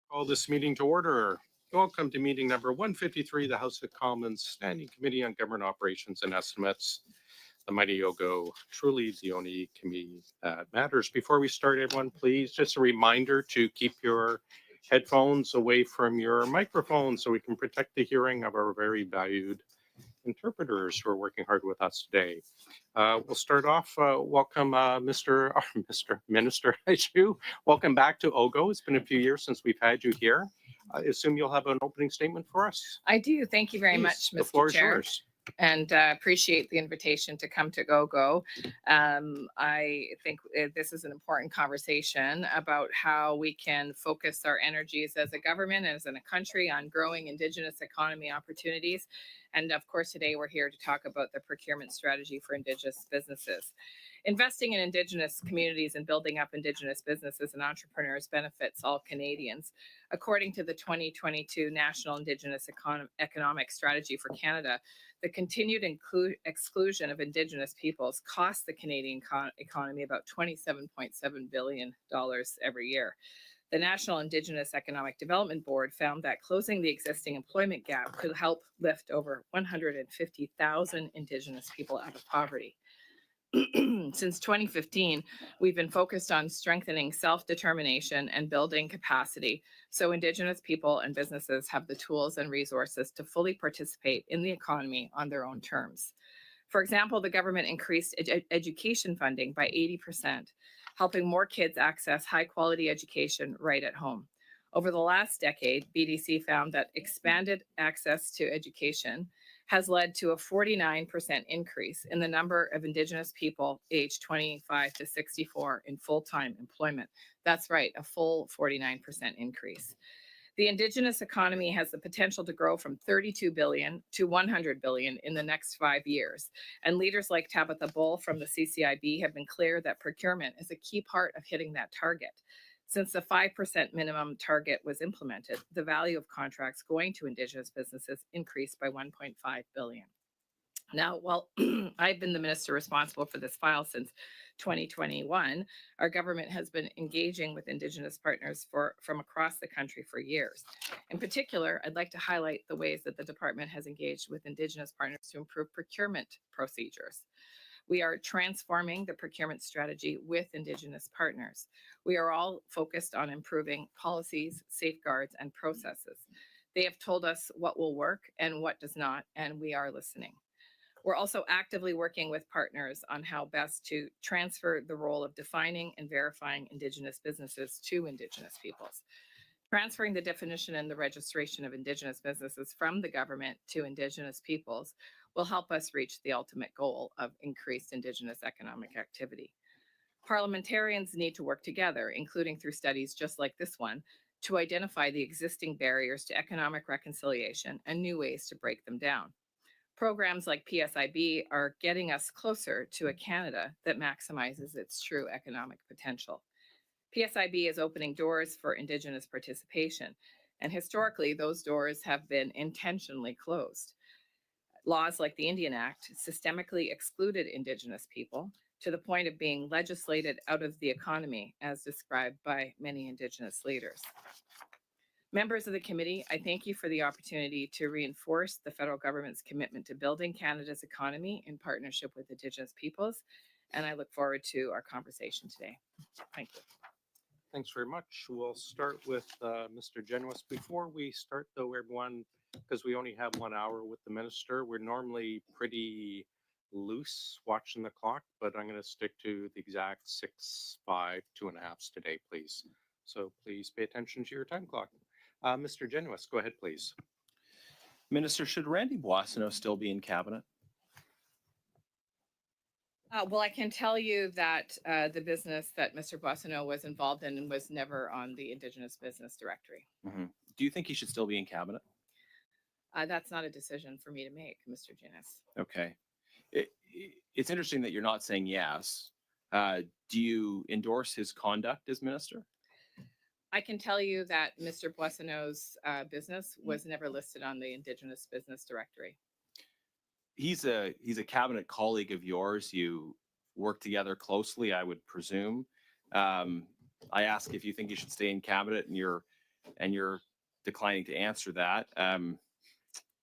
Call this meeting to order. Welcome to meeting number 153, the House of Commons Standing Committee on Government Operations and Estimates. The mighty Ogo, truly the only committee that matters. Before we start, everyone, please, just a reminder to keep your headphones away from your microphone so we can protect the hearing of our very valued interpreters who are working hard with us today. We'll start off. Welcome, Mr. Minister Hajdu. Welcome back to Ogo. It's been a few years since we've had you here. I assume you'll have an opening statement for us. I do. Thank you very much, Mr. The floor is Chair. yours. And appreciate the invitation to come to Ogo. I think this is an important conversation about how we can focus our energies as a government and as in a country on growing Indigenous economy opportunities. And of course, today we're here to talk about the procurement strategy for Indigenous businesses. Investing in Indigenous communities and building up Indigenous businesses and entrepreneurs benefits all Canadians. According to the 2022 National Indigenous Economic Strategy for Canada, the continued exclusion of Indigenous peoples costs the Canadian economy about $27.7 billion every year. The National Indigenous Economic Development Board found that closing the existing employment gap could help lift over 150,000 Indigenous people out of poverty. Since 2015, we've been focused on strengthening self-determination and building capacity so Indigenous people and businesses have the tools and resources to fully participate in the economy on their own terms. For example, the government increased education funding by 80%, helping more kids access high-quality education right at home. Over the last decade, BDC found that expanded access to education has led to a 49% increase in the number of Indigenous people aged 25 to 64 in full-time employment. That's right, a full 49% increase. The Indigenous economy has the potential to grow from $32 billion to $100 billion in the next 5 years. And leaders like Tabitha Bull from the CCIB have been clear that procurement is a key part of hitting that target. Since the 5% minimum target was implemented, the value of contracts going to Indigenous businesses increased by $1.5 billion. Now, while I've been the minister responsible for this file since 2021, our government has been engaging with Indigenous partners from across the country for years. In particular, I'd like to highlight the ways that the department has engaged with Indigenous partners to improve procurement procedures. We are transforming the procurement strategy with Indigenous partners. We are all focused on improving policies, safeguards, and processes. They have told us what will work and what does not, and we are listening. We're also actively working with partners on how best to transfer the role of defining and verifying Indigenous businesses to Indigenous peoples. Transferring the definition and the registration of Indigenous businesses from the government to Indigenous peoples will help us reach the ultimate goal of increased Indigenous economic activity. Parliamentarians need to work together, including through studies just like this one, to identify the existing barriers to economic reconciliation and new ways to break them down. Programs like PSIB are getting us closer to a Canada that maximizes its true economic potential. PSIB is opening doors for Indigenous participation, and historically, those doors have been intentionally closed. Laws like the Indian Act systemically excluded Indigenous people to the point of being legislated out of the economy, as described by many Indigenous leaders. Members of the committee, I thank you for the opportunity to reinforce the federal government's commitment to building Canada's economy in partnership with Indigenous peoples, and I look forward to our conversation today. Thank you. Thanks very much. We'll start with Mr. Genuis. Before we start, though, everyone, because we only have 1 hour with the minister, we're normally pretty loose watching the clock, but I'm going to stick to the exact 6, 5, 2.5 today, please. So please pay attention to your time clock. Mr. Genuis, go ahead, please. Minister, should Randy Boissonneau still be in cabinet? Well, I can tell you that the business that Mr. Boissonneau was involved in was never on the Indigenous Business Directory. Mm-hmm. Do you think he should still be in cabinet? That's not a decision for me to make, Mr. Genuis. Okay. It's interesting that you're not saying yes. Do you endorse his conduct as minister? I can tell you that Mr. Boissonneau's business was never listed on the Indigenous Business Directory. He's a cabinet colleague of yours. You work together closely, I would presume. I ask if you think he should stay in cabinet, and you're declining to answer that.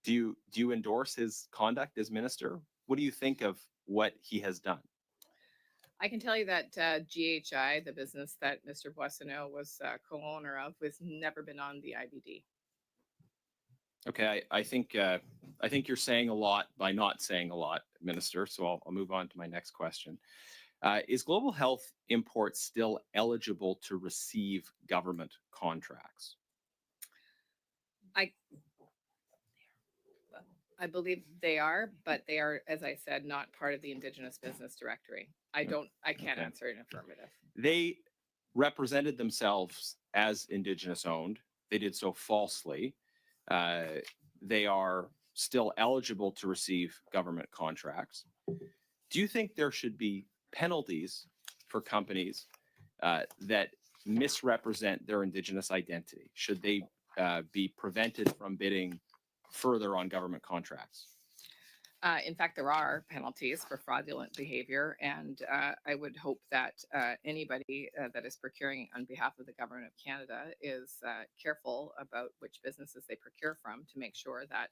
Do you endorse his conduct as minister? What do you think of what he has done? I can tell you that GHI, the business that Mr. Boissonneau was co-owner of, was never been on the IBD. Okay, I think you're saying a lot by not saying a lot, Minister. So I'll move on to my next question. Is Global Health Imports still eligible to receive government contracts? I believe they are, but they are, as I said, not part of the Indigenous Business Directory. I can't answer in affirmative. They represented themselves as Indigenous owned. They did so falsely. They are still eligible to receive government contracts. Do you think there should be penalties for companies that misrepresent their Indigenous identity? Should they be prevented from bidding further on government contracts? In fact, there are penalties for fraudulent behavior, and I would hope that anybody that is procuring on behalf of the government of Canada is careful about which businesses they procure from to make sure that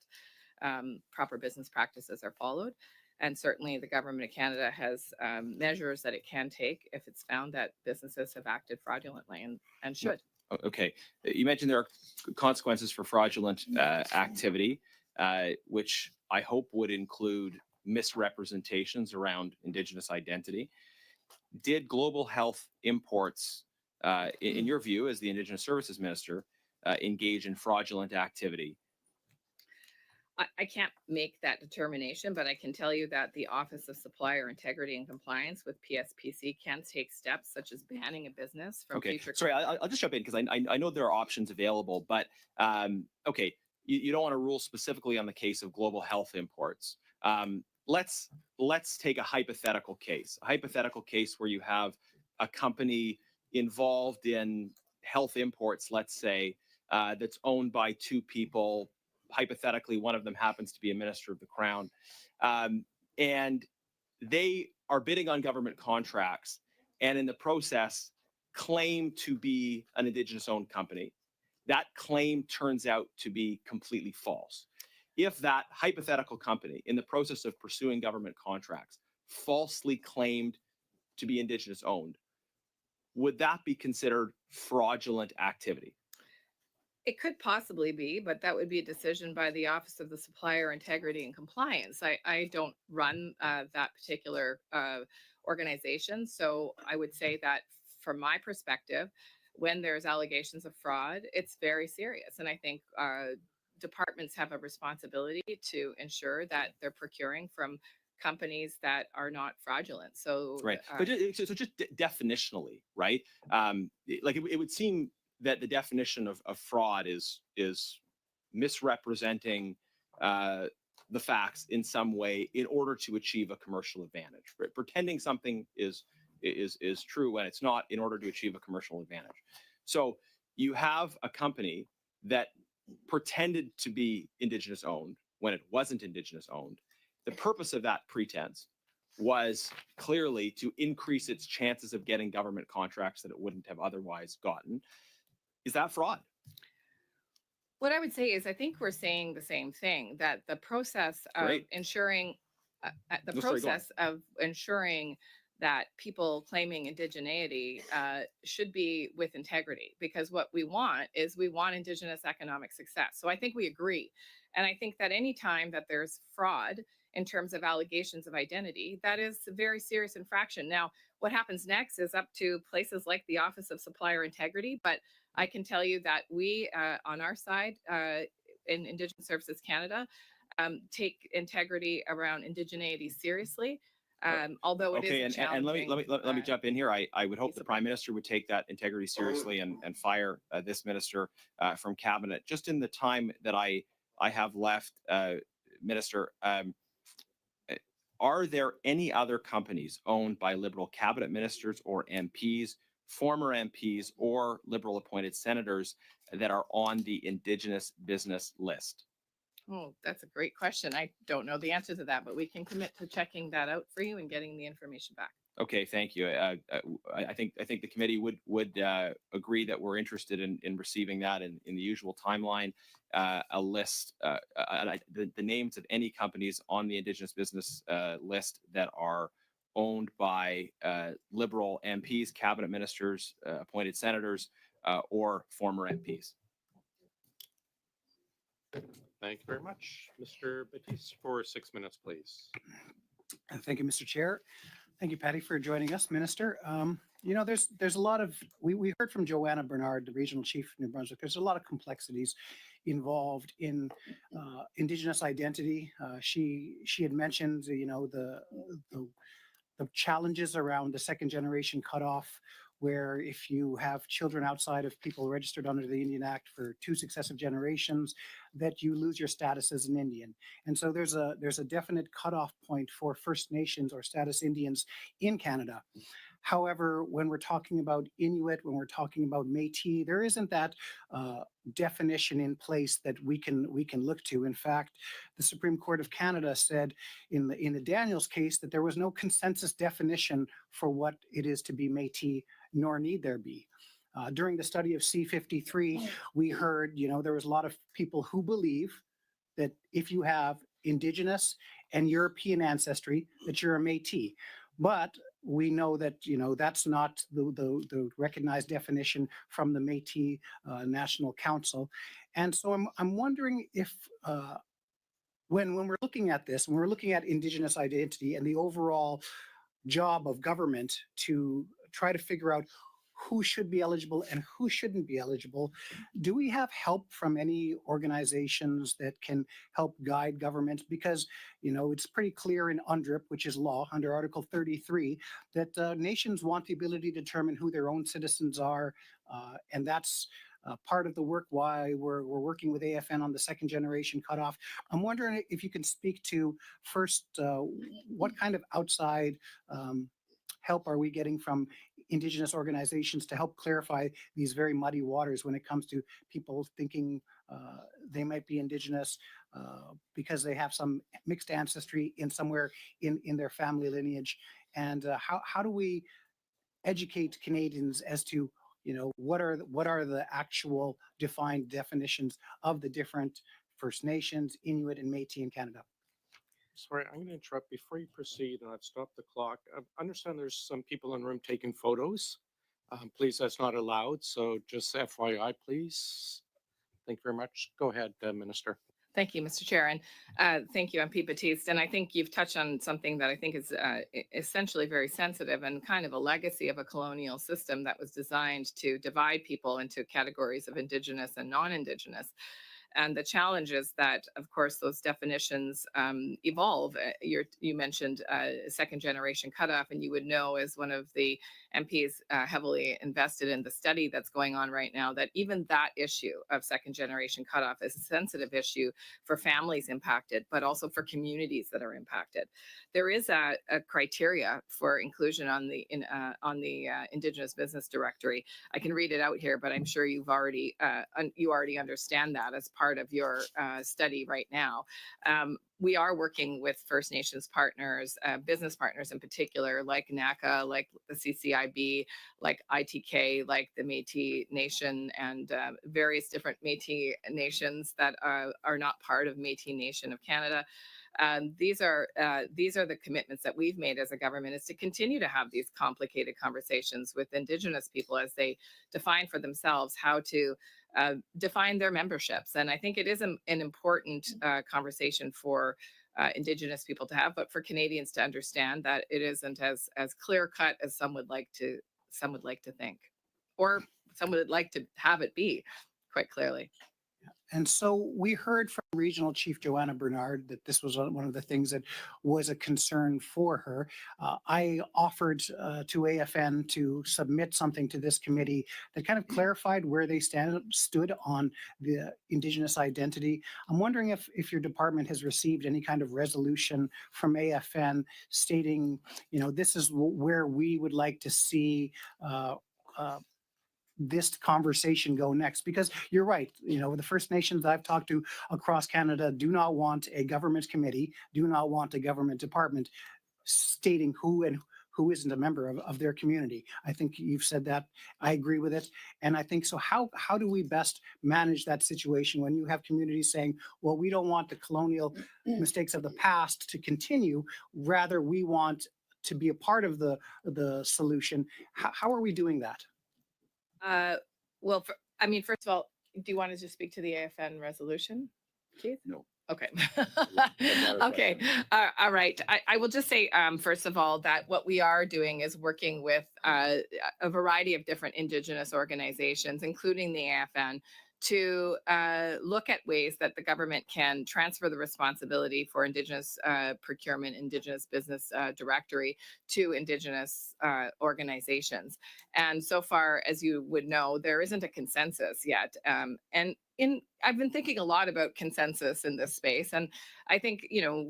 proper business practices are followed. And certainly the government of Canada has measures that it can take if it's found that businesses have acted fraudulently and should. Okay. You mentioned there are consequences for fraudulent activity, which I hope would include misrepresentations around Indigenous identity. Did Global Health Imports, in your view, as the Indigenous Services Minister, engage in fraudulent activity? I can't make that determination, but I can tell you that the Office of Supplier Integrity and Compliance with PSPC can take steps such as banning a business from future. Sorry, I'll just jump in because I know there are options available, but okay, you don't want to rule specifically on the case of Global Health Imports. Let's take a hypothetical case where you have a company involved in health imports, let's say, that's owned by two people. Hypothetically, one of them happens to be a minister of the Crown, and they are bidding on government contracts, and in the process claim to be an Indigenous-owned company. That claim turns out to be completely false. If that hypothetical company, in the process of pursuing government contracts, falsely claimed to be Indigenous-owned, would that be considered fraudulent activity? It could possibly be, but that would be a decision by the Office of the Supplier Integrity and Compliance. I don't run that particular organization. So I would say that from my perspective, when there's allegations of fraud, it's very serious. And I think departments have a responsibility to ensure that they're procuring from companies that are not fraudulent. So, Right. But so just definitionally, right? Like it would seem that the definition of fraud is misrepresenting the facts in some way in order to achieve a commercial advantage. Right? Pretending something is true when it's not in order to achieve a commercial advantage. So you have a company that pretended to be Indigenous owned when it wasn't Indigenous owned. The purpose of that pretense was clearly to increase its chances of getting government contracts that it wouldn't have otherwise gotten. Is that fraud? what I would say is I think we're saying the same thing, that the process of Great. ensuring No, sorry, go on. of ensuring that people claiming indigeneity should be with integrity, because what we want is we want Indigenous economic success. So I think we agree. And I think that any time that there's fraud in terms of allegations of identity, that is a very serious infraction. Now, what happens next is up to places like the Office of Supplier Integrity, but I can tell you that we, on our side, in Indigenous Services Canada, take integrity around indigeneity seriously. Although it Okay, is a and let me jump in here. I would hope piece the of Prime Minister would take that integrity seriously and fire this minister from cabinet. Just in the time that I have left, Minister, are there any other companies owned by Liberal cabinet ministers or MPs, former MPs, or Liberal appointed senators that are on the Indigenous business list? Oh, that's a great question. I don't know the answer to that, but we can commit to checking that out for you and getting the information back. Okay, thank you. I think the committee would agree that we're interested in receiving that in the usual timeline, a list, the names of any companies on the Indigenous business list that are owned by Liberal MPs, cabinet ministers, appointed senators, or former MPs. Thank you very much. Mr. Batiste, for 6 minutes, please. Thank you, Mr. Chair. Thank you, Patty, for joining us, Minister. You know, there's a lot of, we heard from Joanna Bernard, the regional chief of New Brunswick. There's a lot of complexities involved in Indigenous identity. She had mentioned, you know, the challenges around the second generation cutoff, where if you have children outside of people registered under the Indian Act for 2 successive generations, that you lose your status as an Indian. And so there's a definite cutoff point for First Nations or status Indians in Canada. However, when we're talking about Inuit, when we're talking about Métis, there isn't that definition in place that we can look to. In fact, the Supreme Court of Canada said in the Daniels case that there was no consensus definition for what it is to be Métis, nor need there be. During the study of C-53, we heard, you know, there was a lot of people who believe that if you have Indigenous and European ancestry, that you're a Métis. But we know that, you know, that's not the recognized definition from the Métis National Council. And so I'm wondering if when we're looking at this, when we're looking at Indigenous identity and the overall job of government to try to figure out who should be eligible and who shouldn't be eligible, do we have help from any organizations that can help guide government? Because, you know, it's pretty clear in UNDRIP, which is law under Article 33, that nations want the ability to determine who their own citizens are. And that's part of the work why we're working with AFN on the second generation cutoff. I'm wondering if you can speak to first, what kind of outside help are we getting from Indigenous organizations to help clarify these very muddy waters when it comes to people thinking they might be Indigenous because they have some mixed ancestry in somewhere in their family lineage? And how do we educate Canadians as to, you know, what are the actual defined definitions of the different First Nations, Inuit, and Métis in Canada? Sorry, I'm going to interrupt before you proceed, and I've stopped the clock. I understand there's some people in the room taking photos. Please, that's not allowed. So just FYI, please. Thank you very much. Go ahead, Minister. Thank you, Mr. Chair, and thank you, MP Batiste. And I think you've touched on something that I think is essentially very sensitive and kind of a legacy of a colonial system that was designed to divide people into categories of Indigenous and non-Indigenous. And the challenge is that, of course, those definitions evolve. You mentioned second generation cutoff, and you would know as one of the MPs heavily invested in the study that's going on right now that even that issue of second generation cutoff is a sensitive issue for families impacted, but also for communities that are impacted. There is a criteria for inclusion on the Indigenous Business Directory. I can read it out here, but I'm sure you already understand that as part of your study right now. We are working with First Nations partners, business partners in particular, like NACA, like the CCIB, like ITK, like the Métis Nation, and various different Métis nations that are not part of Métis Nation of Canada. These are the commitments that we've made as a government, is to continue to have these complicated conversations with Indigenous people as they define for themselves how to define their memberships. And I think it is an important conversation for Indigenous people to have, but for Canadians to understand that it isn't as clear cut as some would like to think, or some would like to have it be, quite clearly. And so we heard from Regional Chief Joanna Bernard that this was one of the things that was a concern for her. I offered to AFN to submit something to this committee that kind of clarified where they stood on the Indigenous identity. I'm wondering if your department has received any kind of resolution from AFN stating, this is where we would like to see this conversation go next, because you're right. The First Nations I've talked to across Canada do not want a government committee, do not want a government department stating who and who isn't a member of their community. I think you've said that. I agree with it. And I think so. How do we best manage that situation when you have communities saying, well, we don't want the colonial mistakes of the past to continue, rather we want to be a part of the solution? How are we doing that? Well, first of all, do you want to just speak to the AFN resolution, Keith? No. Okay. Okay. All right. I will just say, first of all, that what we are doing is working with a variety of different Indigenous organizations, including the AFN, to look at ways that the government can transfer the responsibility for Indigenous procurement, Indigenous Business Directory to Indigenous organizations. And so far, as you would know, there isn't a consensus yet. I've been thinking a lot about consensus in this space, and I think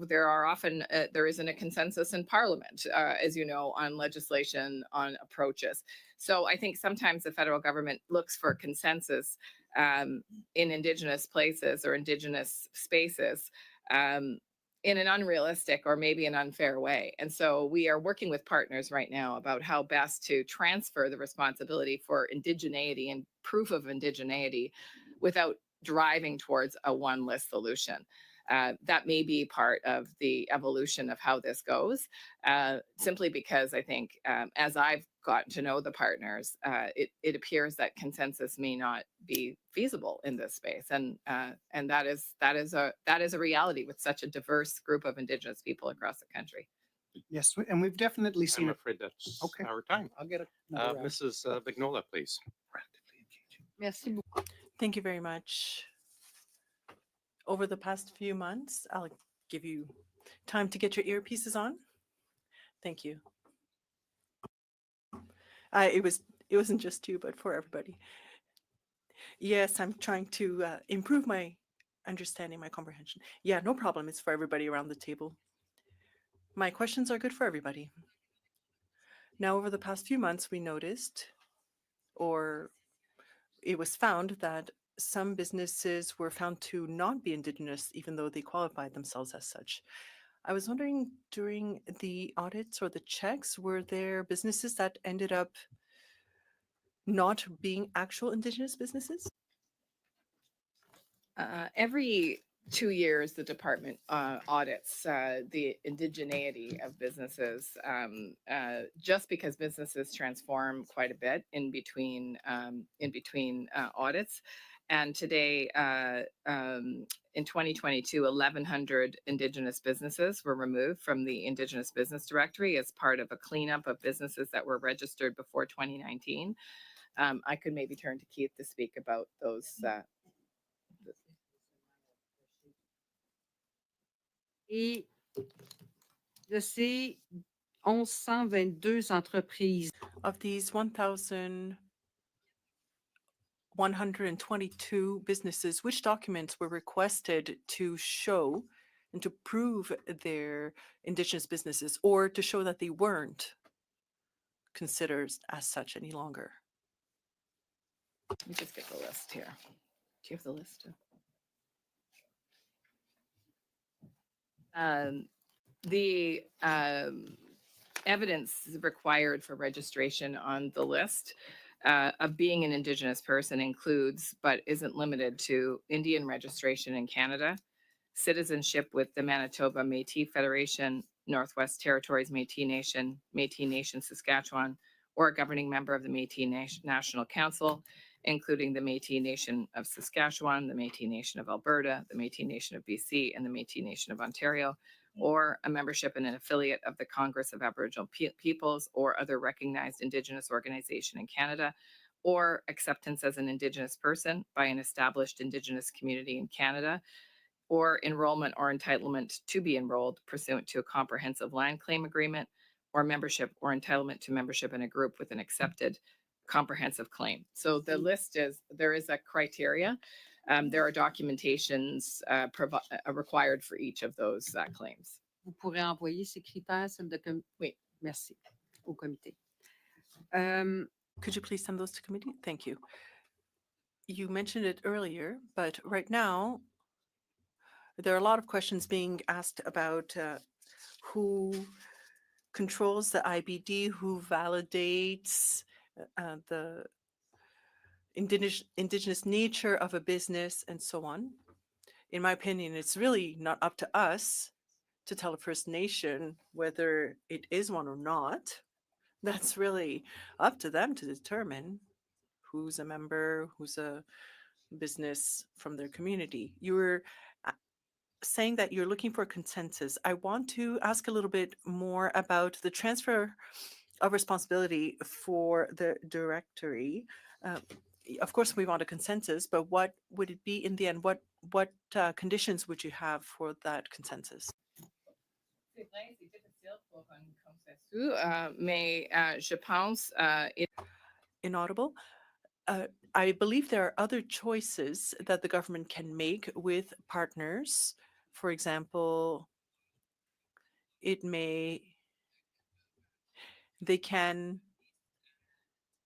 there isn't a consensus in Parliament, as you know, on legislation, on approaches. So I think sometimes the federal government looks for consensus in Indigenous places or Indigenous spaces in an unrealistic or maybe an unfair way. And so we are working with partners right now about how best to transfer the responsibility for indigeneity and proof of indigeneity without driving towards a one list solution. That may be part of the evolution of how this goes, simply because I think as I've gotten to know the partners, it appears that consensus may not be feasible in this space, and that is a reality with such a diverse group of Indigenous people across the country. Yes, and we've definitely seen I'm it. afraid that's Okay. our time. I'll get another round. Mrs. Vignola, please. Merci beaucoup. Thank you very much. Over the past few months, I'll give you time to get your earpieces on. Thank you. It wasn't just you, but for everybody. Yes, I'm trying to improve my understanding, my comprehension. Yeah, no problem. It's for everybody around the table. My questions are good for everybody. Now, over the past few months, we noticed, or it was found, that some businesses were found to not be Indigenous, even though they qualified themselves as such. I was wondering, during the audits or the checks, were there businesses that ended up not being actual Indigenous businesses? Every 2 years, the department audits the indigeneity of businesses, just because businesses transform quite a bit in between audits. And today, in 2022, 1,100 Indigenous businesses were removed from the Indigenous Business Directory as part of a cleanup of businesses that were registered before 2019. I could maybe turn to Keith to speak about those. Et de ces 1122 entreprises, Of these 1,122 businesses, which documents were requested to show and to prove their Indigenous businesses, or to show that they weren't considered as such any longer? Let me just get the list here. Do you have the list? The evidence required for registration on the list of being an Indigenous person includes, but isn't limited to, Indian registration in Canada, citizenship with the Manitoba Métis Federation, Northwest Territories Métis Nation Saskatchewan, or a governing member of the Métis National Council, including the Métis Nation of Saskatchewan, the Métis Nation of Alberta, the Métis Nation of BC, and the Métis Nation of Ontario, or a membership in an affiliate of the Congress of Aboriginal Peoples or other recognized Indigenous organization in Canada, or acceptance as an Indigenous person by an established Indigenous community in Canada, or enrollment or entitlement to be enrolled pursuant to a comprehensive land claim agreement, or membership or entitlement to membership in a group with an accepted comprehensive claim. So the list is, there is a criteria. There are documentations required for each of those claims. vous pourrez envoyer ces critères, celle de Oui. Merci au comité. Could you please send those to committee? Thank you. You mentioned it earlier, but right now, there are a lot of questions being asked about who controls the IBD, who validates the indigenous nature of a business, and so on. In my opinion, it's really not up to us to tell a First Nation whether it is one or not. That's really up to them to determine who's a member, who's a business from their community. You were saying that you're looking for consensus. I want to ask a little bit more about the transfer of responsibility for the directory. Of course, we want a consensus, but what would it be in the end? What conditions would you have for that consensus? Mais je pense Inaudible. I believe there are other choices that the government can make with partners. For example, they can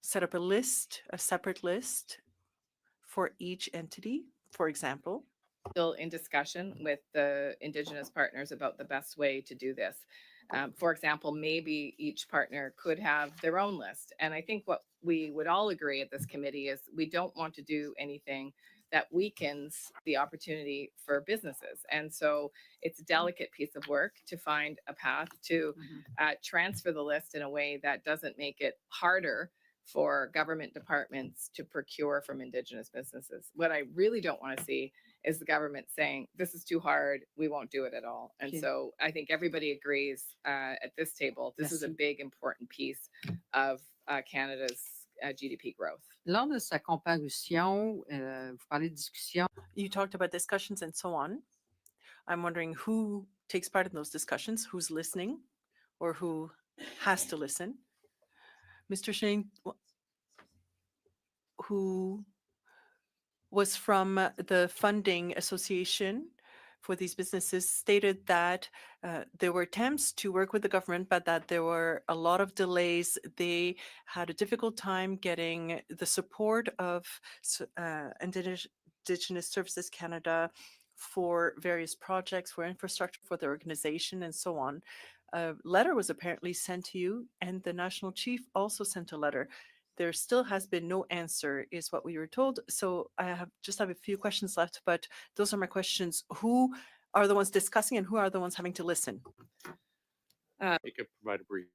set up a list, a separate list for each entity, for example. Still in discussion with the Indigenous partners about the best way to do this. For example, maybe each partner could have their own list. And I think what we would all agree at this committee is we don't want to do anything that weakens the opportunity for businesses. And so it's a delicate piece of work to find a path to transfer the list in a way that doesn't make it harder for government departments to procure from Indigenous businesses. What I really don't want to see is the government saying, this is too hard, we won't do it at all. And Okay. so I think everybody agrees at this table, this is a Merci. big, important piece of Canada's GDP growth. Lors de sa comparution, vous parlez de discussion. You talked about discussions and so on. I'm wondering who takes part in those discussions, who's listening, or who has to listen. Mr. Shane, who was from the funding association for these businesses, stated that there were attempts to work with the government, but that there were a lot of delays. They had a difficult time getting the support of Indigenous Services Canada for various projects, for infrastructure, for the organization, and so on. A letter was apparently sent to you, and the national chief also sent a letter. There still has been no answer, is what we were told. So I just have a few questions left, but those are my questions. Who are the ones discussing and who are the ones having to listen? I could provide a brief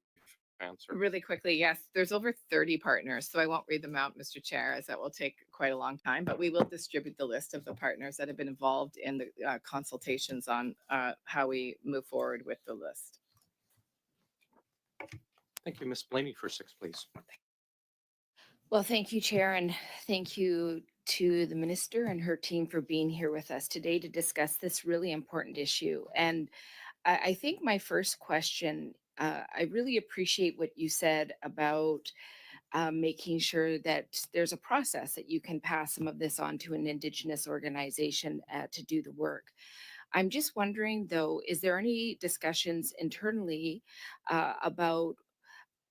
answer. Really quickly, yes, there's over 30 partners, so I won't read them out, Mr. Chair, as that will take quite a long time, but we will distribute the list of the partners that have been involved in the consultations on how we move forward with the list. Thank you, Ms. Blaney, for 6, please. Well, thank you, Chair, and thank you to the minister and her team for being here with us today to discuss this really important issue. And I think my first question, I really appreciate what you said about making sure that there's a process that you can pass some of this on to an Indigenous organization to do the work. I'm just wondering, though, is there any discussions internally about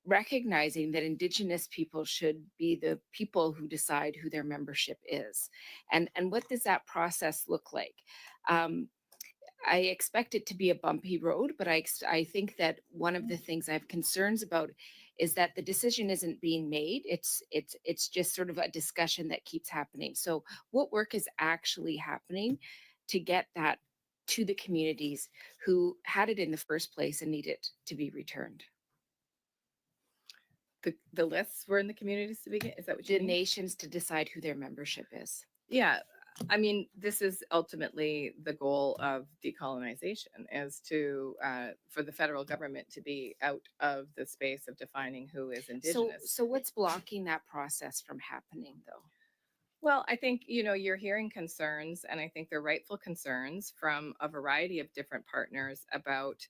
recognizing that Indigenous people should be the people who decide who their membership is, and what does that process look like? I expect it to be a bumpy road, but I think that one of the things I have concerns about is that the decision isn't being made. It's just sort of a discussion that keeps happening. So what work is actually happening to get that to the communities who had it in the first place and need it to be returned? The lists were in the communities to begin. Is that what you The mean? nations to decide who their membership is. Yeah, I mean, this is ultimately the goal of decolonization, is to for the federal government to be out of the space of defining who is Indigenous. So what's blocking that process from happening, though? Well, I think, you're hearing concerns, and I think they're rightful concerns from a variety of different partners about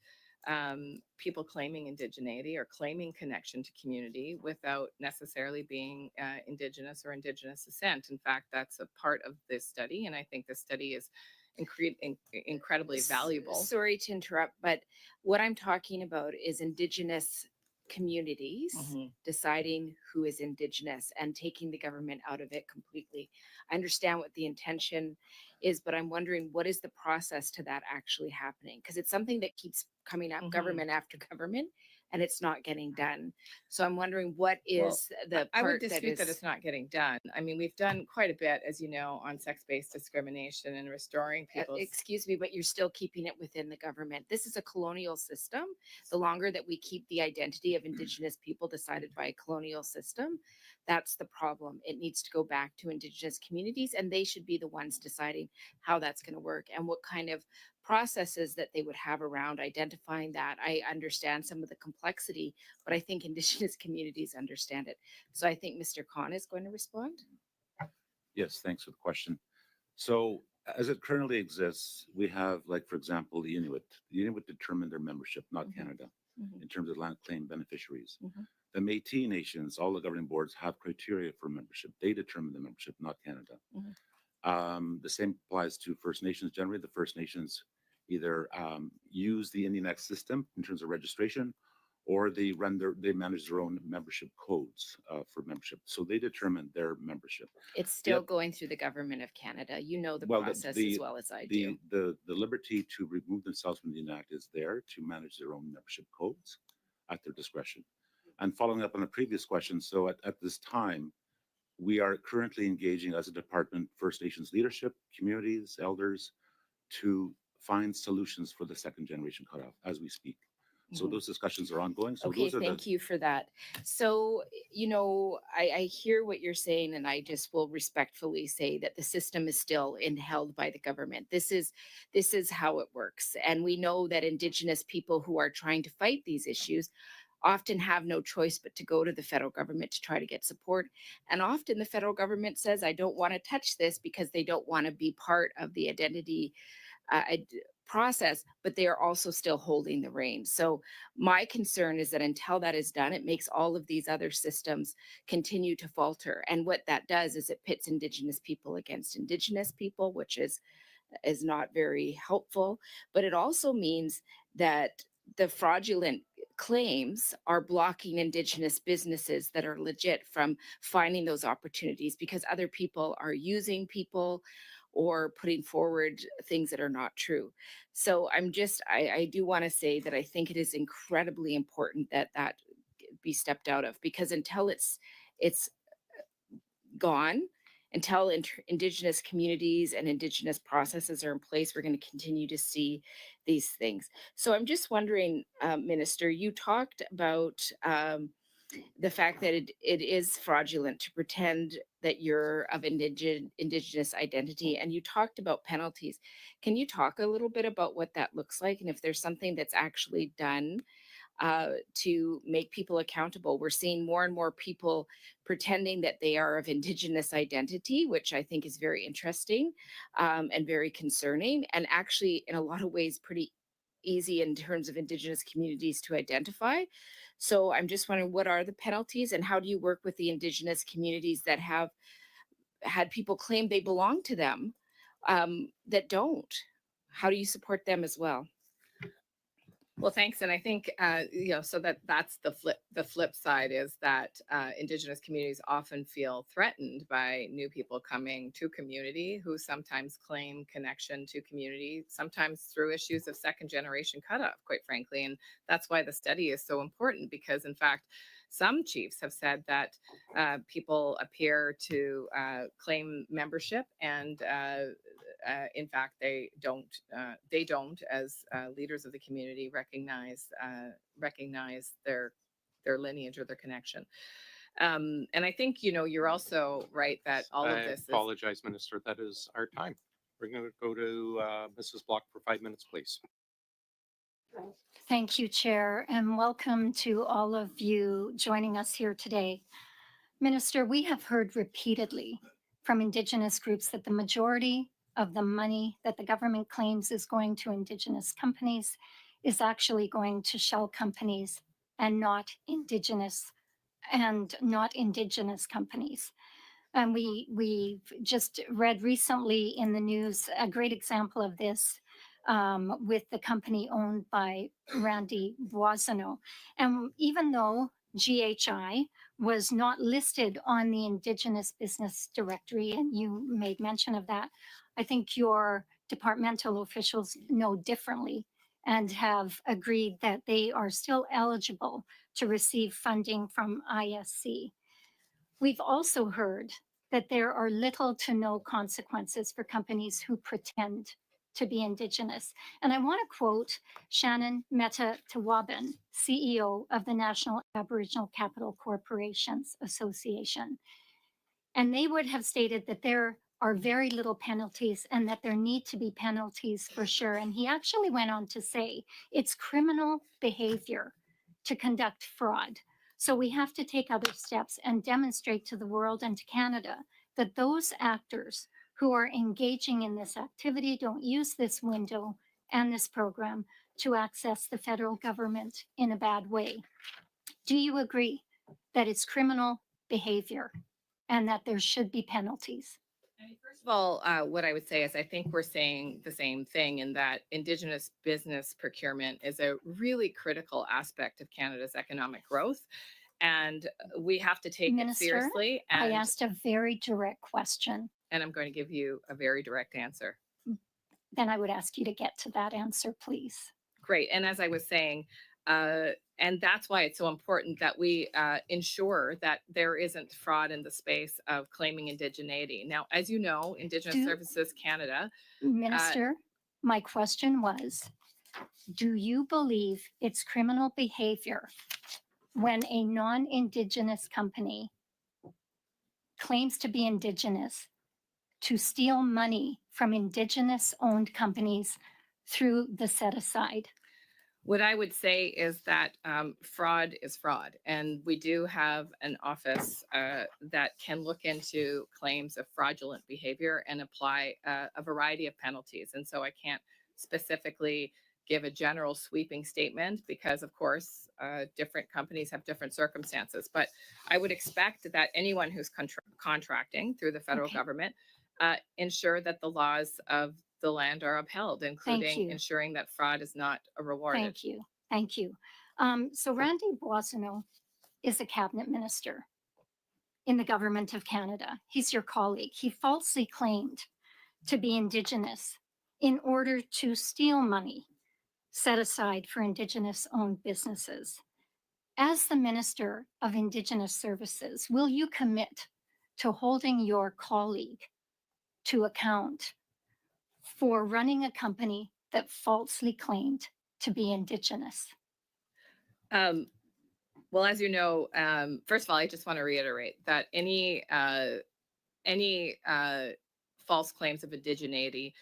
people claiming indigeneity or claiming connection to community without necessarily being Indigenous or Indigenous descent. In fact, that's a part of this study, and I think this study is incredibly valuable. Sorry to interrupt, but what I'm talking about is Indigenous communities Mhm. deciding who is Indigenous and taking the government out of it completely. I understand what the intention is, but I'm wondering what is the process to that actually happening? Because it's something that keeps coming up, Mhm. government after government, and it's not getting done. So I'm wondering what Well, is the I would part that dispute that is. it's not getting done. I mean, we've done quite a bit, as you know, on sex-based discrimination and restoring people's. Excuse me, but you're still keeping it within the government. This is a colonial system. The longer that we keep the identity of Indigenous people decided by a colonial system, that's the problem. It needs to go back to Indigenous communities, and they should be the ones deciding how that's going to work and what kind of processes that they would have around identifying that. I understand some of the complexity, but I think Indigenous communities understand it. So I think Mr. Khan is going to respond. Yes, thanks for the question. So as it currently exists, we have, like, for example, the Inuit. The Inuit determine their membership, not Canada, in terms of land claim beneficiaries. The Métis nations, all the governing boards have criteria for membership. They determine the membership, not Canada. The same applies to First Nations. Generally, the First Nations either use the Indian Act system in terms of registration, or they manage their own membership codes for membership. So they determine their membership. It's still Yep. going through the government of Canada. You know the Well, process as well as I do. the liberty to remove themselves from the Indian Act is there to manage their own membership codes at their discretion. And following up on a previous question, so at this time, we are currently engaging as a department, First Nations leadership, communities, elders, to find solutions for the second generation cutoff as we speak. So Mhm. those discussions are ongoing. So Okay, those are thank you for that. So, I hear what you're saying, and I just will respectfully say that the system is still held by the government. This is how it works. And we know that Indigenous people who are trying to fight these issues often have no choice but to go to the federal government to try to get support. And often the federal government says, I don't want to touch this because they don't want to be part of the identity process, but they are also still holding the reins. So my concern is that until that is done, it makes all of these other systems continue to falter. And what that does is it pits Indigenous people against Indigenous people, which is not very helpful. But it also means that the fraudulent claims are blocking Indigenous businesses that are legit from finding those opportunities because other people are using people or putting forward things that are not true. So I do want to say that I think it is incredibly important that be stepped out of, because until it's gone, until Indigenous communities and Indigenous processes are in place, we're going to continue to see these things. So I'm just wondering, Minister, you talked about the fact that it is fraudulent to pretend that you're of Indigenous identity, and you talked about penalties. Can you talk a little bit about what that looks like, and if there's something that's actually done to make people accountable? We're seeing more and more people pretending that they are of Indigenous identity, which I think is very interesting and very concerning, and actually, in a lot of ways, pretty easy in terms of Indigenous communities to identify. So I'm just wondering, what are the penalties, and how do you work with the Indigenous communities that have had people claim they belong to them that don't? How do you support them as well? Well, thanks. And I think, so that's the flip side is that Indigenous communities often feel threatened by new people coming to community who sometimes claim connection to community, sometimes through issues of second generation cutoff, quite frankly. And that's why the study is so important, because in fact, some chiefs have said that people appear to claim membership, and in fact, they don't, as leaders of the community, recognize their lineage or their connection. And I think, you're also right that all of I this is. apologize, Minister. That is our time. We're going to go to Mrs. Block for 5 minutes, please. Thank you, Chair, and welcome to all of you joining us here today. Minister, we have heard repeatedly from Indigenous groups that the majority of the money that the government claims is going to Indigenous companies is actually going to shell companies and not Indigenous companies. And we've just read recently in the news a great example of this with the company owned by Randy Boissonneau. And even though GHI was not listed on the Indigenous Business Directory, and you made mention of that, I think your departmental officials know differently and have agreed that they are still eligible to receive funding from ISC. We've also heard that there are little to no consequences for companies who pretend to be Indigenous. And I want to quote Shannon Mehta-Tawabin, CEO of the National Aboriginal Capital Corporations Association. And they would have stated that there are very little penalties and that there need to be penalties for sure. And he actually went on to say it's criminal behavior to conduct fraud. So we have to take other steps and demonstrate to the world and to Canada that those actors who are engaging in this activity don't use this window and this program to access the federal government in a bad way. Do you agree that it's criminal behavior and that there should be penalties? First of all, what I would say is I think we're saying the same thing, in that Indigenous business procurement is a really critical aspect of Canada's economic growth, and we have to take Minister, it seriously. I asked a very direct question. And I'm going to give you a very direct answer. Then I would ask you to get to that answer, please. Great. And as I was saying, and that's why it's so important that we ensure that there isn't fraud in the space of claiming indigeneity. Now, as you know, Indigenous Services Canada. Minister, my question was, do you believe it's criminal behavior when a non-Indigenous company claims to be Indigenous to steal money from Indigenous-owned companies through the set-aside? What I would say is that fraud is fraud. And we do have an office that can look into claims of fraudulent behavior and apply a variety of penalties. And so I can't specifically give a general sweeping statement because, of course, different companies have different circumstances. But I would expect that anyone who's contracting through the federal government ensure that the laws of the land are upheld, including ensuring that fraud is not rewarded. Thank you. Thank you. So Randy Boissonneau is a cabinet minister in the government of Canada. He's your colleague. He falsely claimed to be Indigenous in order to steal money set aside for Indigenous-owned businesses. As the Minister of Indigenous Services, will you commit to holding your colleague to account for running a company that falsely claimed to be Indigenous? Well, as you know, first of all, I just want to reiterate that any false claims of indigeneity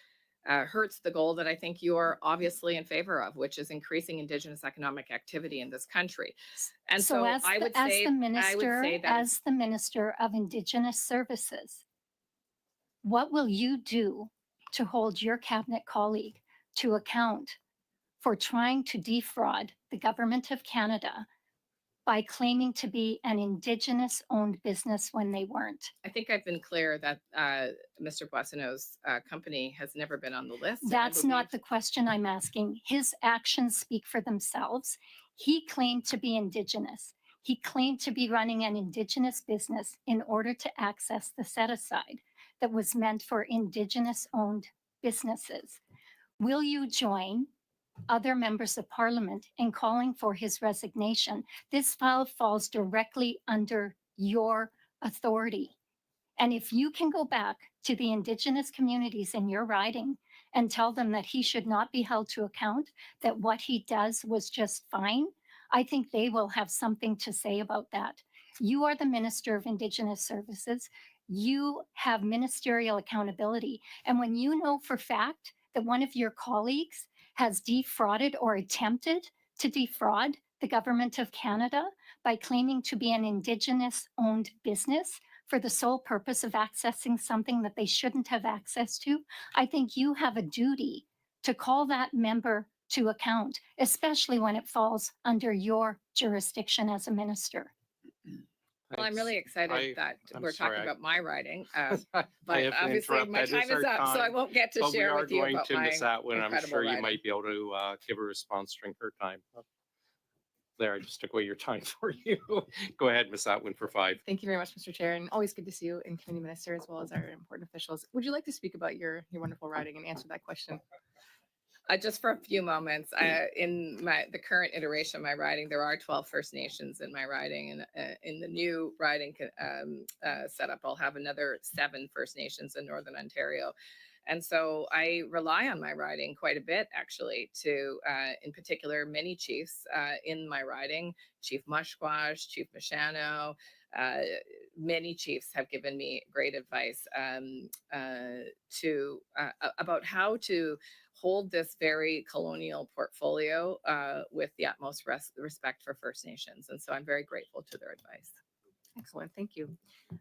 hurts the goal that I think you're obviously in favor of, which is increasing Indigenous economic activity in this country. And so, as I the, would as say, the minister, that as the Minister of Indigenous Services, what will you do to hold your cabinet colleague to account for trying to defraud the government of Canada by claiming to be an Indigenous owned business when they weren't? I think I've been clear that Mr. Boissonneau's company has never been on the list. and I That's not believe- the question I'm asking. His actions speak for themselves. He claimed to be Indigenous. He claimed to be running an Indigenous business in order to access the set aside that was meant for Indigenous owned businesses. Will you join other members of Parliament in calling for his resignation? This file falls directly under your authority. And if you can go back to the Indigenous communities in your riding and tell them that he should not be held to account, that what he does was just fine, I think they will have something to say about that. You are the Minister of Indigenous Services. You have ministerial accountability. And when you know for fact that one of your colleagues has defrauded or attempted to defraud the government of Canada by claiming to be an Indigenous owned business for the sole purpose of accessing something that they shouldn't have access to, I think you have a duty to call that member to account, especially when it falls under your jurisdiction as a minister. Well, I'm really excited that I'm we're sorry, talking about my writing, I but have to obviously interrupt. my That is time is our up, so I time. won't get to But we share are with you going about to my Miss Atwin. I'm incredible sure you writing. might be able to give a response during her time. There, I just took away your time for you. Go ahead, Miss Atwin, for 5. Thank you very much, Mr. Chair, and always good to see you in Committee Minister as well as our important officials. Would you like to speak about your wonderful writing and answer that question? Just for a few moments, in the current iteration of my writing, there are 12 First Nations in my writing, and in the new writing setup, I'll have another 7 First Nations in Northern Ontario. And so I rely on my writing quite a bit, actually, to, in particular, many chiefs in my writing, Chief Mushquash, Chief Mashano, many chiefs have given me great advice about how to hold this very colonial portfolio with the utmost respect for First Nations. And so I'm very grateful to their advice. Excellent, thank you.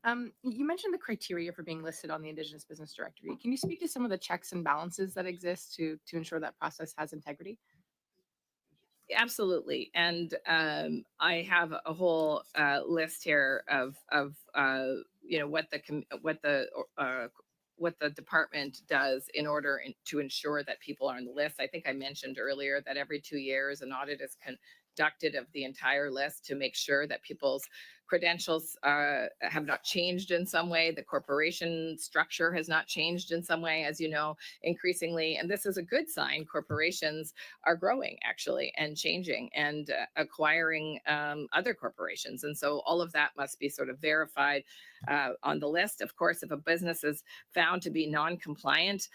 You mentioned the criteria for being listed on the Indigenous Business Directory. Can you speak to some of the checks and balances that exist to ensure that process has integrity? Absolutely. And I have a whole list here of what the department does in order to ensure that people are on the list. I think I mentioned earlier that every 2 years an audit is conducted of the entire list to make sure that people's credentials have not changed in some way. The corporation structure has not changed in some way, as you know, increasingly. And this is a good sign. Corporations are growing, actually, and changing and acquiring other corporations. And so all of that must be sort of verified on the list. Of course, if a business is found to be non-compliant,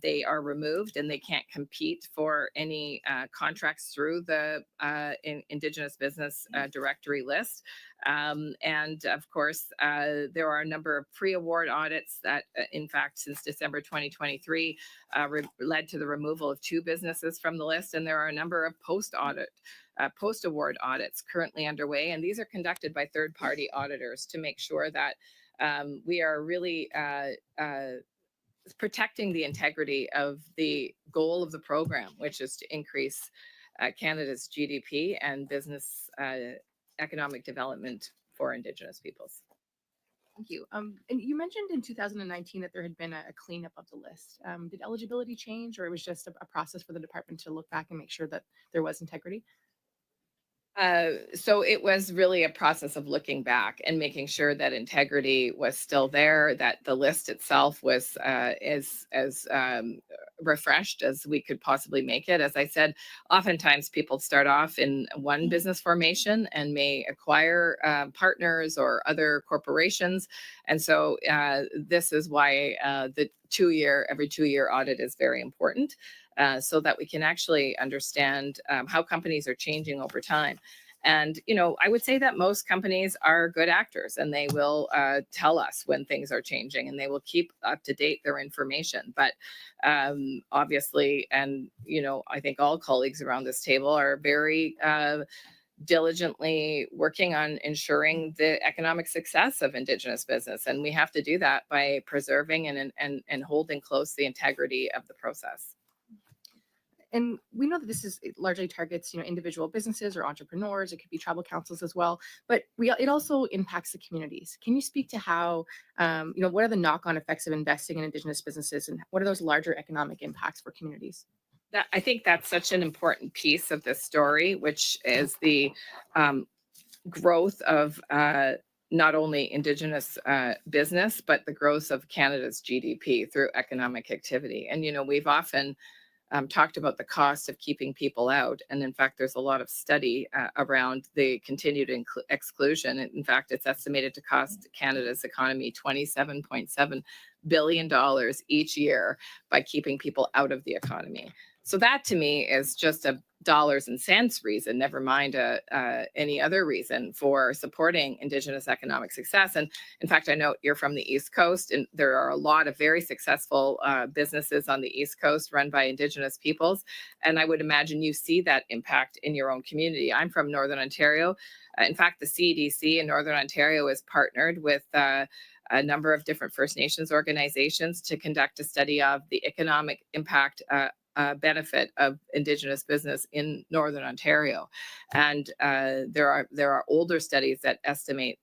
they are removed and they can't compete for any contracts through the Indigenous Business Directory list. And of course, there are a number of pre-award audits that, in fact, since December 2023, led to the removal of 2 businesses from the list. And there are a number of post-award audits currently underway. And these are conducted by third-party auditors to make sure that we are really protecting the integrity of the goal of the program, which is to increase Canada's GDP and business economic development for Indigenous peoples. Thank you. And you mentioned in 2019 that there had been a cleanup of the list. Did eligibility change, or it was just a process for the department to look back and make sure that there was integrity? So it was really a process of looking back and making sure that integrity was still there, that the list itself was as refreshed as we could possibly make it. As I said, oftentimes people start off in one business formation and may acquire partners or other corporations. And so this is why the every 2-year audit is very important. So that we can actually understand how companies are changing over time. And, I would say that most companies are good actors and they will tell us when things are changing and they will keep up to date their information. But obviously, and, I think all colleagues around this table are very diligently working on ensuring the economic success of Indigenous business. And we have to do that by preserving and holding close the integrity of the process. And we know that this it largely targets, individual businesses or entrepreneurs. It could be tribal councils as well, but it also impacts the communities. Can you speak to how, what are the knock-on effects of investing in Indigenous businesses, and what are those larger economic impacts for communities? I think that's such an important piece of this story, which is the growth of not only Indigenous business, but the growth of Canada's GDP through economic activity. And, we've often talked about the cost of keeping people out. And in fact, there's a lot of study around the continued exclusion. In fact, it's estimated to cost Canada's economy $27.7 billion each year by keeping people out of the economy. So that to me is just a dollars and cents reason, never mind any other reason for supporting Indigenous economic success. And in fact, I know you're from the East Coast, and there are a lot of very successful businesses on the East Coast run by Indigenous peoples. And I would imagine you see that impact in your own community. I'm from Northern Ontario. In fact, the CDC in Northern Ontario is partnered with a number of different First Nations organizations to conduct a study of the economic impact benefit of Indigenous business in Northern Ontario. And there are older studies that estimate,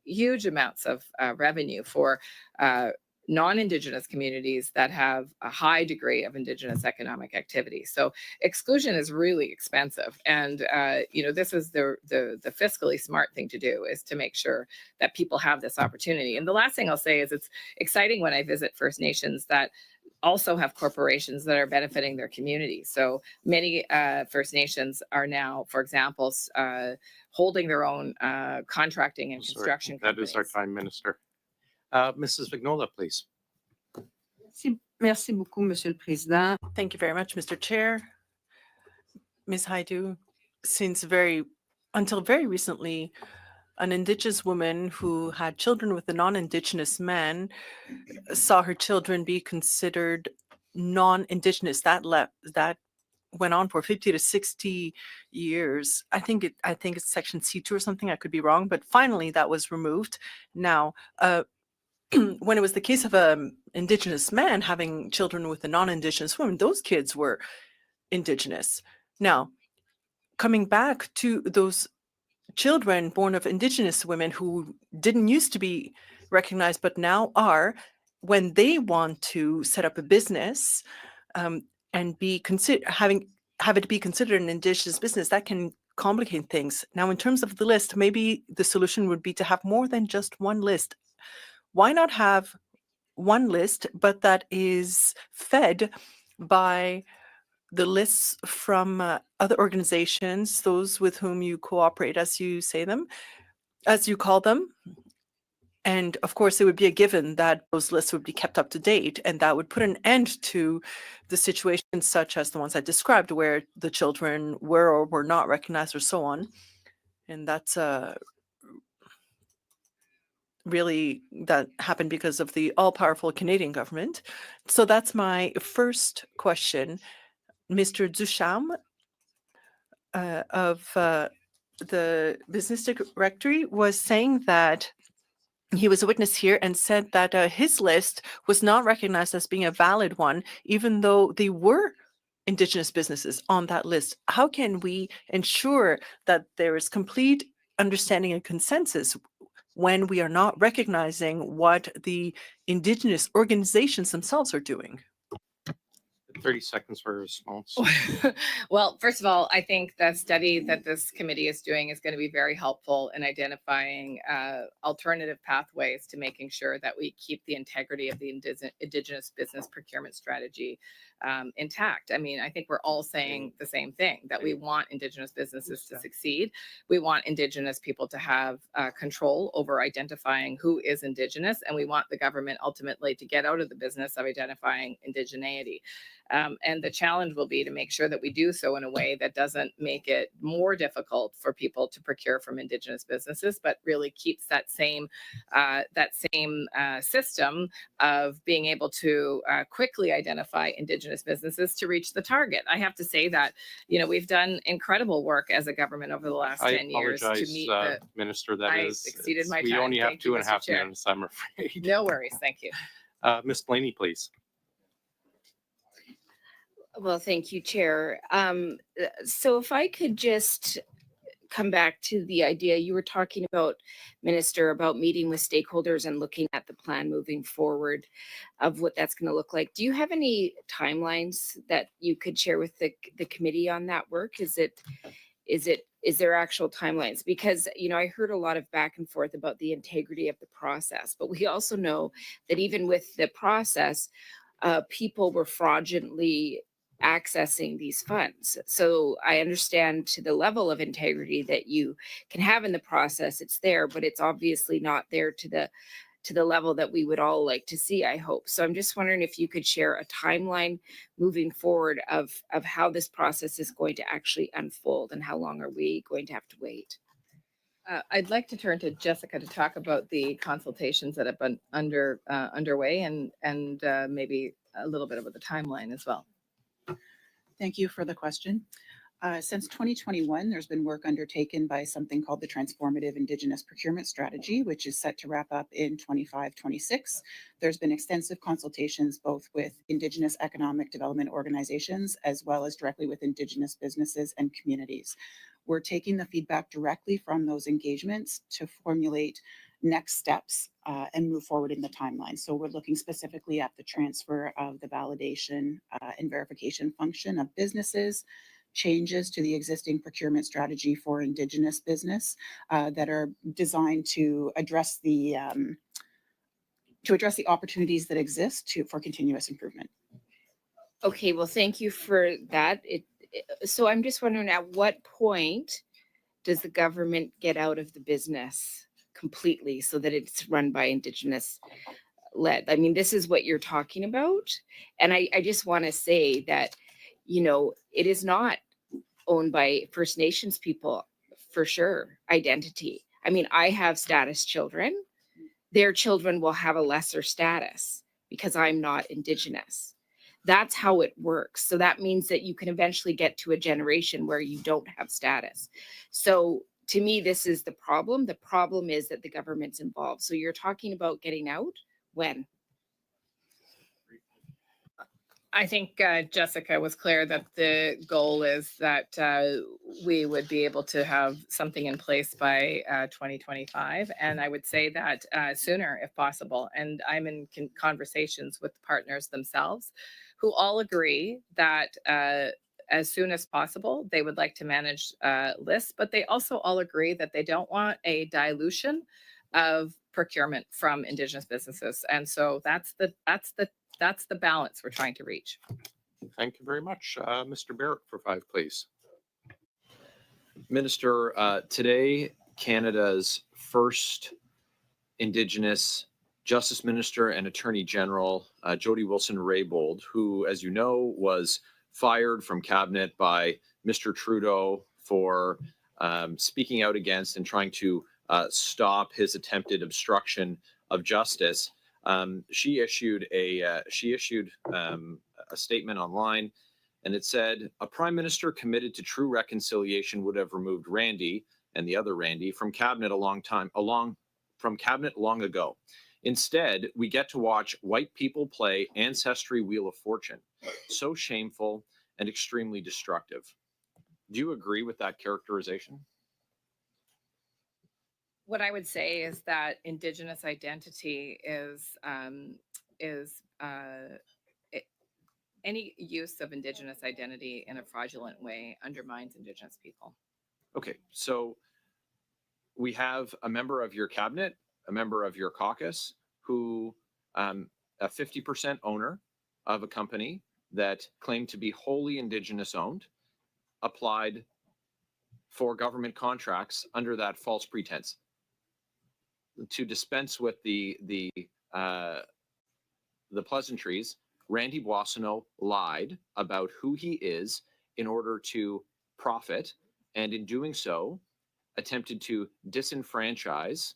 huge amounts of revenue for non-Indigenous communities that have a high degree of Indigenous economic activity. So exclusion is really expensive. And, this is the fiscally smart thing to do, is to make sure that people have this opportunity. And the last thing I'll say is it's exciting when I visit First Nations that also have corporations that are benefiting their community. So many First Nations are now, for example, holding their own contracting and construction companies. That is our time, Minister. Mrs. Vignola, please. Merci beaucoup, Monsieur le Président. Thank you very much, Mr. Chair. Ms. Hajdu, until very recently, an Indigenous woman who had children with a non-Indigenous man saw her children be considered non-Indigenous. That went on for 50 to 60 years. I think it's Section C2 or something. I could be wrong, but finally that was removed. Now, when it was the case of an Indigenous man having children with a non-Indigenous woman, those kids were Indigenous. Now, coming back to those children born of Indigenous women who didn't used to be recognized but now are, when they want to set up a business and have it be considered an Indigenous business, that can complicate things. Now, in terms of the list, maybe the solution would be to have more than just one list. Why not have one list, but that is fed by the lists from other organizations, those with whom you cooperate, as you call them. And of course, it would be a given that those lists would be kept up to date, and that would put an end to the situations such as the ones I described, where the children were or were not recognized or so on. And that's really, that happened because of the all-powerful Canadian government. So that's my first question. Mr. Ducharme of the Business Directory was saying that he was a witness here and said that his list was not recognized as being a valid one, even though they were Indigenous businesses on that list. How can we ensure that there is complete understanding and consensus when we are not recognizing what the Indigenous organizations themselves are doing? 30 seconds for a response. Well, first of all, I think the study that this committee is doing is going to be very helpful in identifying alternative pathways to making sure that we keep the integrity of the Indigenous business procurement strategy intact. I mean, I think we're all saying the same thing, that we want Indigenous businesses to succeed. We want Indigenous people to have control over identifying who is Indigenous, and we want the government ultimately to get out of the business of identifying indigeneity. And the challenge will be to make sure that we do so in a way that doesn't make it more difficult for people to procure from Indigenous businesses, but really keeps that same system of being able to quickly identify Indigenous businesses to reach the target. I have to say that, you know, we've done incredible work as a government over the last I 10 years to apologize, meet Minister. That I is, exceeded my we time. only have Thank you, 2.5 Mr. Chair. minutes, I'm afraid. No worries. Thank you. Ms. Blaney, please. Well, thank you, Chair. So if I could just come back to the idea you were talking about, Minister, about meeting with stakeholders and looking at the plan moving forward of what that's going to look like. Do you have any timelines that you could share with the committee on that work? Is there actual timelines? Because, you know, I heard a lot of back and forth about the integrity of the process, but we also know that even with the process, people were fraudulently accessing these funds. So I understand to the level of integrity that you can have in the process, it's there, but it's obviously not there to the level that we would all like to see, I hope. So I'm just wondering if you could share a timeline moving forward of how this process is going to actually unfold and how long are we going to have to wait? I'd like to turn to Jessica to talk about the consultations that have been underway and maybe a little bit about the timeline as well. Thank you for the question. Since 2021, there's been work undertaken by something called the Transformative Indigenous Procurement Strategy, which is set to wrap up in 25-26. There's been extensive consultations both with Indigenous economic development organizations as well as directly with Indigenous businesses and communities. We're taking the feedback directly from those engagements to formulate next steps and move forward in the timeline. So we're looking specifically at the transfer of the validation and verification function of businesses, changes to the existing procurement strategy for Indigenous business that are designed to address the opportunities that exist for continuous improvement. Okay, well, thank you for that. So I'm just wondering, at what point does the government get out of the business completely so that it's run by Indigenous led? I mean, this is what you're talking about. And I just want to say that, you know, it is not owned by First Nations people, for sure, identity. I mean, I have status children. Their children will have a lesser status because I'm not Indigenous. That's how it works. So that means that you can eventually get to a generation where you don't have status. So to me, this is the problem. The problem is that the government's involved. So you're talking about getting out? When? I think Jessica was clear that the goal is that we would be able to have something in place by 2025. And I would say that sooner if possible. And I'm in conversations with the partners themselves who all agree that as soon as possible, they would like to manage lists, but they also all agree that they don't want a dilution of procurement from Indigenous businesses. And so that's the balance we're trying to reach. Thank you very much. Mr. Barrett for 5, please. Minister, today, Canada's first Indigenous Justice Minister and Attorney General, Jody Wilson-Raybould, who, as you know, was fired from cabinet by Mr. Trudeau for speaking out against and trying to stop his attempted obstruction of justice. She issued a statement online, and it said, "A prime minister committed to true reconciliation would have removed Randy and the other Randy from cabinet long ago. Instead, we get to watch white people play ancestry Wheel of Fortune. So shameful and extremely destructive." Do you agree with that characterization? What I would say is that Indigenous identity Any use of Indigenous identity in a fraudulent way undermines Indigenous people. Okay, so we have a member of your cabinet, a member of your caucus, who a 50% owner of a company that claimed to be wholly Indigenous owned, applied for government contracts under that false pretense. To dispense with the pleasantries, Randy Boissonneau lied about who he is in order to profit, and in doing so, attempted to disenfranchise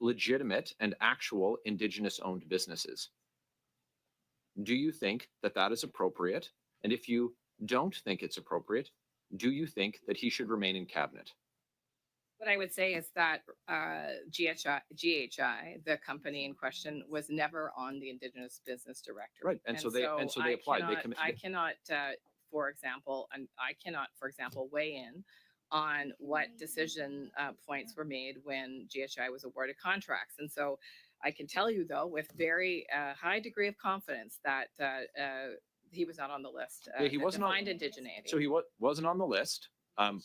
legitimate and actual Indigenous owned businesses. Do you think that that is appropriate? And if you don't think it's appropriate, do you think that he should remain in cabinet? What I would say is that GHI, the company in question, was never on the Indigenous Business Directory. Right, and so they applied. I cannot, for example, weigh in on what decision points were made when GHI was awarded contracts. And so I can tell you, though, with very high degree of confidence that he was not on the list. He wasn't on indigeneity. So he wasn't on the list.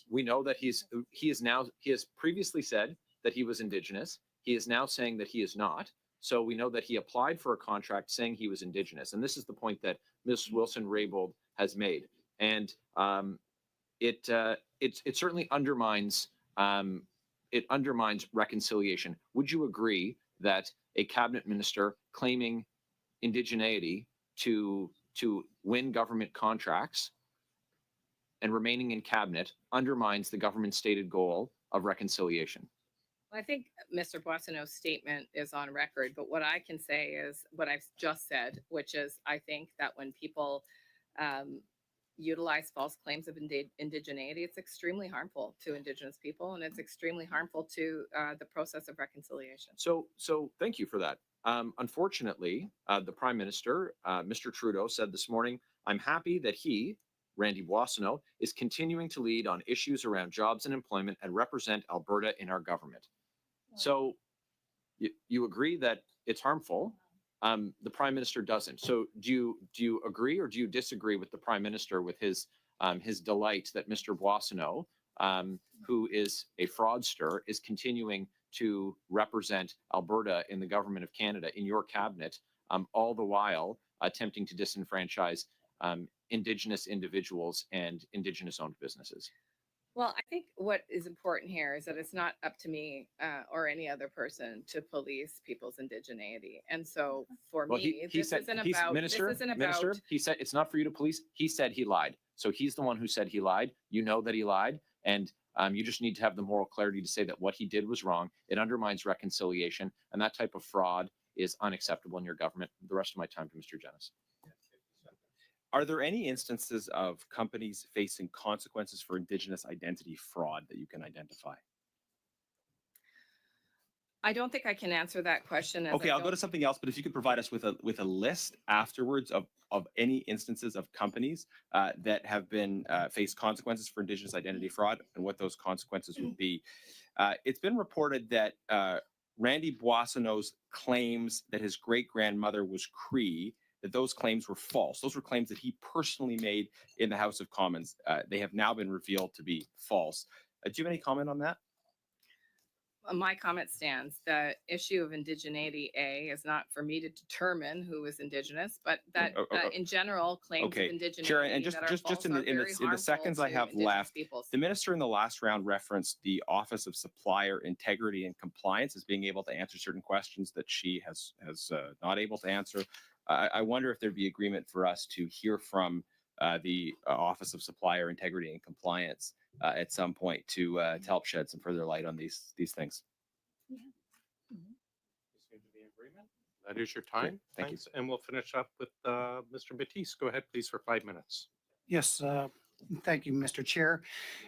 We know that he has previously said that he was Indigenous. He is now saying that he is not. So we know that he applied for a contract saying he was Indigenous. And this is the point that Ms. Wilson-Raybould has made. And it certainly undermines reconciliation. Would you agree that a cabinet minister claiming indigeneity to win government contracts and remaining in cabinet undermines the government's stated goal of reconciliation? I think Mr. Boissonneau's statement is on record, but what I can say is what I've just said, which is I think that when people utilize false claims of indigeneity, it's extremely harmful to Indigenous people, and it's extremely harmful to the process of reconciliation. So thank you for that. Unfortunately, the Prime Minister, Mr. Trudeau, said this morning, "I'm happy that he, Randy Boissonneau, is continuing to lead on issues around jobs and employment and represent Alberta in our government." So you agree that it's harmful. The Prime Minister doesn't. So do you agree or do you disagree with the Prime Minister with his delight that Mr. Boissonneau, who is a fraudster, is continuing to represent Alberta in the government of Canada in your cabinet, all the while attempting to disenfranchise Indigenous individuals and Indigenous-owned businesses? Well, I think what is important here is that it's not up to me or any other person to police people's indigeneity. And so for me, this isn't about. Minister, he said it's not for you to police. He said he lied. So he's the one who said he lied. You know that he lied. And you just need to have the moral clarity to say that what he did was wrong. It undermines reconciliation. And that type of fraud is unacceptable in your government. The rest of my time to Mr. Jennis. Are there any instances of companies facing consequences for Indigenous identity fraud that you can identify? I don't think I can answer that question. Okay, I'll go to something else, but if you could provide us with a list afterwards of any instances of companies that have been faced consequences for Indigenous identity fraud and what those consequences would be. It's been reported that Randy Boissonneau's claims that his great-grandmother was Cree, that those claims were false. Those were claims that he personally made in the House of Commons. They have now been revealed to be false. Do you have any comment on that? My comment stands. The issue of indigeneity, is not for me to determine who is Indigenous, but that in general, claims of indigeneity Chair, and that are false in are very the seconds I harmful to have Indigenous left, peoples. the minister in the last round referenced the Office of Supplier Integrity and Compliance as being able to answer certain questions that she has not able to answer. I wonder if there'd be agreement for us to hear from the Office of Supplier Integrity and Compliance at some point to help shed some further light on these things. Yeah. Mm-hmm. Seem to be in agreement. That is your time. Thank Thanks. You. And we'll finish up with Mr. Batiste. Go ahead, please, for 5 minutes. Yes, thank you, Mr. Chair.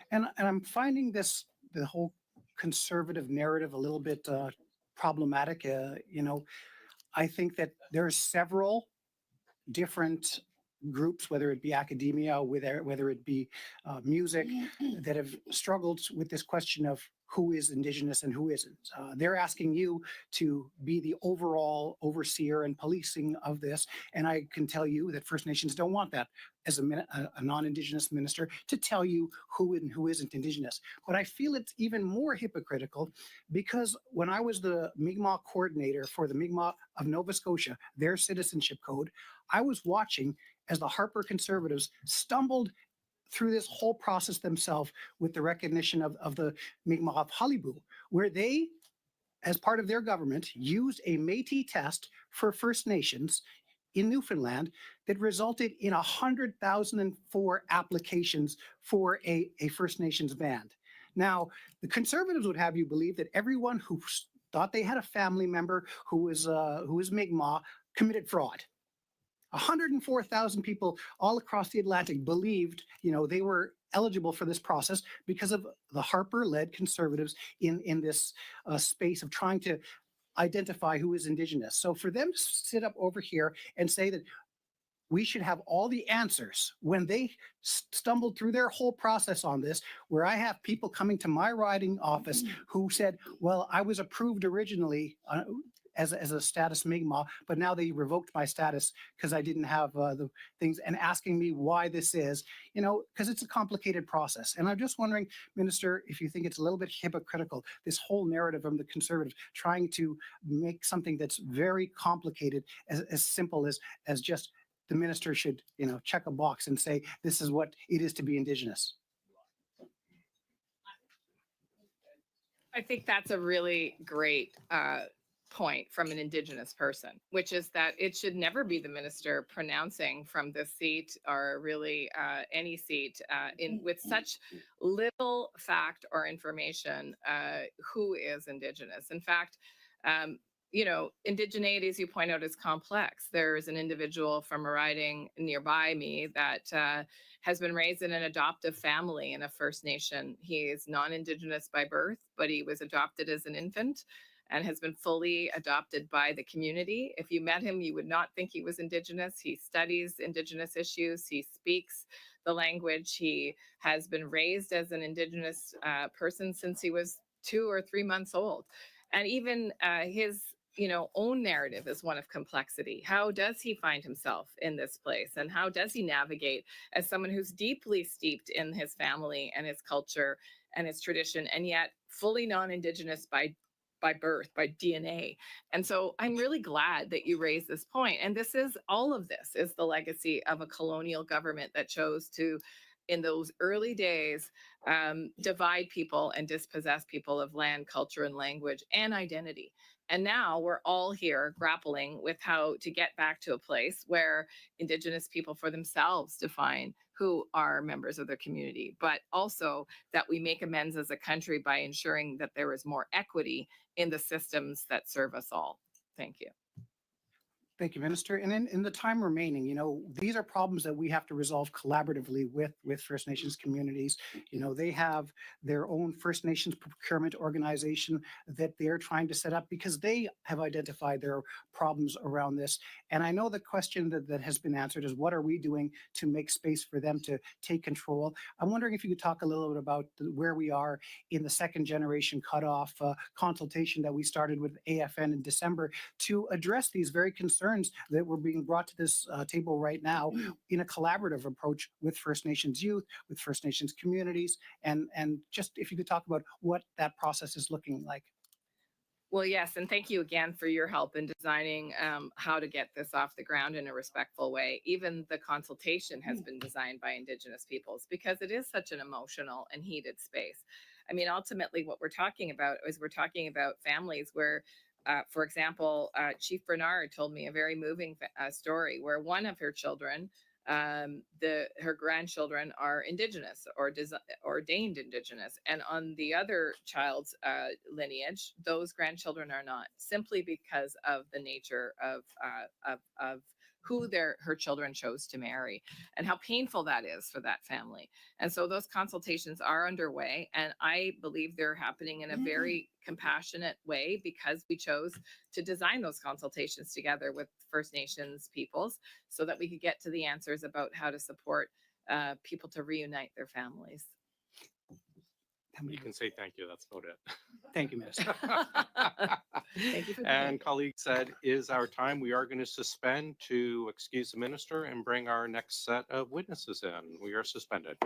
And I'm finding the whole conservative narrative a little bit problematic. I think that there are several different groups, whether it be academia, whether it be music, that have struggled with this question of who is Indigenous and who isn't. They're asking you to be the overall overseer and policing of this. And I can tell you that First Nations don't want that as a non-Indigenous minister to tell you who and who isn't Indigenous. But I feel it's even more hypocritical because when I was the Mi'kmaq coordinator for the Mi'kmaq of Nova Scotia, their citizenship code, I was watching as the Harper Conservatives stumbled through this whole process themselves with the recognition of the Mi'kmaq of Hajdu, where they, as part of their government, used a Métis test for First Nations in Newfoundland that resulted in 100,004 applications for a First Nations band. Now, the Conservatives would have you believe that everyone who thought they had a family member who was Mi'kmaq committed fraud. 104,000 people all across the Atlantic believed, they were eligible for this process because of the Harper-led Conservatives in this space of trying to identify who is Indigenous. So for them to sit up over here and say that we should have all the answers when they stumbled through their whole process on this, where I have people coming to my riding office who said, well, I was approved originally as a status Mi'kmaq, but now they revoked my status because I didn't have the things, and asking me why this is, because it's a complicated process. And I'm just wondering, Minister, if you think it's a little bit hypocritical, this whole narrative from the Conservatives trying to make something that's very complicated as simple as just the minister should, check a box and say, this is what it is to be Indigenous. I think that's a really great point from an Indigenous person, which is that it should never be the minister pronouncing from this seat or really any seat with such little fact or information who is Indigenous. In fact, indigeneity, as you point out, is complex. There's an individual from a riding nearby me that has been raised in an adoptive family in a First Nation. He is non-Indigenous by birth, but he was adopted as an infant and has been fully adopted by the community. If you met him, you would not think he was Indigenous. He studies Indigenous issues. He speaks the language. He has been raised as an Indigenous person since he was 2 or 3 months old. And even his own narrative is one of complexity. How does he find himself in this place? And how does he navigate as someone who's deeply steeped in his family and his culture and his tradition, and yet fully non-Indigenous by birth, by DNA. And so I'm really glad that you raised this point. And all of this is the legacy of a colonial government that chose to, in those early days, divide people and dispossess people of land, culture, and language and identity. And now we're all here grappling with how to get back to a place where Indigenous people for themselves define who are members of their community, but also that we make amends as a country by ensuring that there is more equity in the systems that serve us all. Thank you. Thank you, Minister. And in the time remaining, these are problems that we have to resolve collaboratively with First Nations communities. They have their own First Nations procurement organization that they're trying to set up because they have identified their problems around this. And I know the question that has been answered is, what are we doing to make space for them to take control? I'm wondering if you could talk a little bit about where we are in the second generation cutoff consultation that we started with AFN in December to address these very concerns that were being brought to this table right now in a collaborative approach with First Nations youth, with First Nations communities, and just if you could talk about what that process is looking like. Well, yes, and thank you again for your help in designing how to get this off the ground in a respectful way. Even the consultation has been designed by Indigenous peoples because it is such an emotional and heated space. I mean, ultimately, what we're talking about is families where for example, Chief Bernard told me a very moving story where one of her children, her grandchildren are Indigenous or ordained Indigenous, and on the other child's lineage, those grandchildren are not, simply because of the nature of who her children chose to marry and how painful that is for that family. And so those consultations are underway, and I believe they're happening in a very compassionate way because we chose to design those consultations together with First Nations peoples so that we could get to the answers about how to support people to reunite their families. How many You can say thank you. That's about it. Thank you, Minister. Thank you for the And colleagues, that is our time. We are going to suspend to excuse the minister and bring our next set of witnesses in. We are suspended.